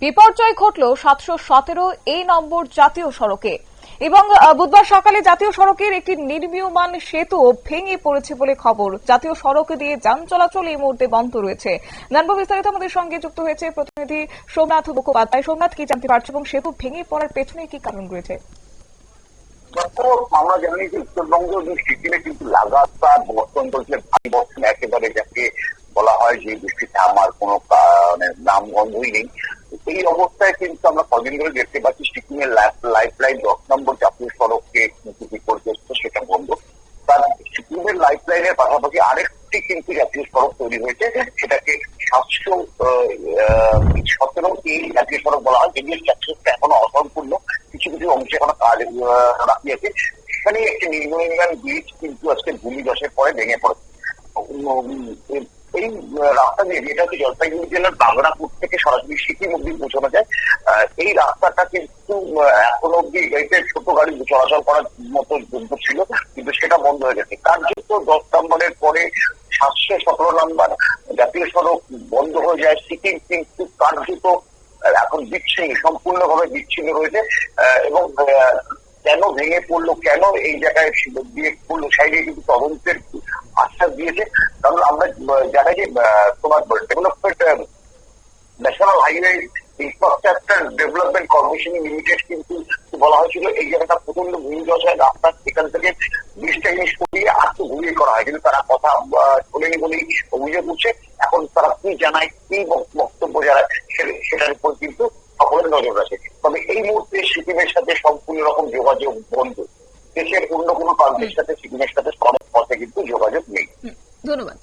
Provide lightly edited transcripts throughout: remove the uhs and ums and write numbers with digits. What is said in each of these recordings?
বিপর্যয় ঘটল ৭১৭ এই নম্বর জাতীয় সড়কে এবং বুধবার সকালে জাতীয় সড়কের একটি নির্মীয়মান সেতু ভেঙে পড়েছে বলে খবর। জাতীয় সড়ক দিয়ে যান চলাচল এই মুহূর্তে বন্ধ রয়েছে। জানবো বিস্তারিত, আমাদের সঙ্গে যুক্ত হয়েছে প্রতিনিধি সোমনাথ মুখোপাধ্যায়। সোমনাথ, কি জানতে পারছো এবং সেতু ভেঙে পড়ার পেছনে কি কারণ রয়েছে? আমরা জানি যে উত্তরবঙ্গ সিকিমে কিন্তু লাগাতার বর্ষণ চলছে, ভারী বর্ষণ, একেবারে যাকে বলা হয় যে বৃষ্টিতে আমার কোনো নাম গন্ধই নেই। এই অবস্থায় কিন্তু আমরা কদিন ধরে দেখতে পাচ্ছি সিকিমের লাইফ লাইন ১০ নম্বর জাতীয় সড়ককে কিন্তু বিপর্যস্ত, সেটা বন্ধ। তার সিকিমের লাইফ লাইনের পাশাপাশি আরেকটি কিন্তু জাতীয় সড়ক তৈরি হয়েছে, সেটাকে ৭১৭ এই জাতীয় সড়ক বলা হয়, যদিও জাতীয়টা এখনো অসম্পূর্ণ, কিছু কিছু অংশে এখনো কাজ বাকি আছে। সেখানে একটি নির্মীয়মান ব্রিজ কিন্তু আজকে ভূমিধসের পরে ভেঙে পড়ে। এই রাস্তা দিয়ে, যেটা হচ্ছে জলপাইগুড়ি জেলার বাগড়াপুর থেকে সরাসরি সিকিম অব্দি পৌঁছানো যায়, এই রাস্তাটা কিন্তু এখনো অব্দি গাড়িতে ছোট গাড়ি চলাচল করার মতো যোগ্য ছিল, কিন্তু সেটা বন্ধ হয়ে গেছে। কার্যত ১০ নম্বরের পরে ৭১৭ নম্বর জাতীয় সড়ক বন্ধ হয়ে যায়। সিকিম কিন্তু কার্যত এখন বিচ্ছিন্ন, সম্পূর্ণভাবে বিচ্ছিন্ন রয়েছে। এবং কেন ভেঙে পড়লো, কেন এই জায়গায় দিয়ে পড়লো, সেই নিয়ে কিন্তু তদন্তের আশ্বাস দিয়েছে। কারণ আমরা জানি যে তোমার development national highway infrastructure development corporation limited কিন্তু বলা হয়েছিল এই জায়গাটা প্রচন্ড ভূমিধস হয়, রাস্তা সেখান থেকে ব্রিজটা সরিয়ে আত্ম ঘুরিয়ে করা হয়, কিন্তু তারা কথা শোনেনি বলেই অভিযোগ উঠছে। এখন তারা কি জানায়, কি বক্তব্য জানায়, সেটার উপর কিন্তু সকলের নজর আছে। তবে এই মুহূর্তে সিকিমের সাথে সম্পূর্ণ রকম যোগাযোগ বন্ধ। দেশের অন্য কোনো প্রান্তের সাথে সিকিমের সাথে সড়ক পথে কিন্তু যোগাযোগ নেই। ধন্যবাদ।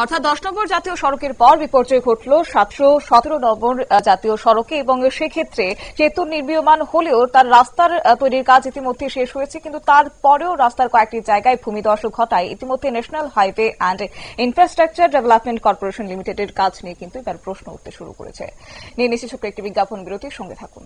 অর্থাৎ ১০ নম্বর জাতীয় সড়কের পর বিপর্যয় ঘটল ৭১৭ নম্বর জাতীয় সড়কে এবং সেক্ষেত্রে সেতু নির্মীয়মান হলেও তার রাস্তার তৈরির কাজ ইতিমধ্যে শেষ হয়েছে, কিন্তু তারপরেও রাস্তার কয়েকটি জায়গায় ভূমিধস ঘটায় ইতিমধ্যে national highway and infrastructure development corporation লিমিটেডের কাজ নিয়ে কিন্তু এবার প্রশ্ন উঠতে শুরু করেছে। নিয়ে নিচ্ছে ছোট্ট একটি বিজ্ঞাপন বিরতির সঙ্গে থাকুন।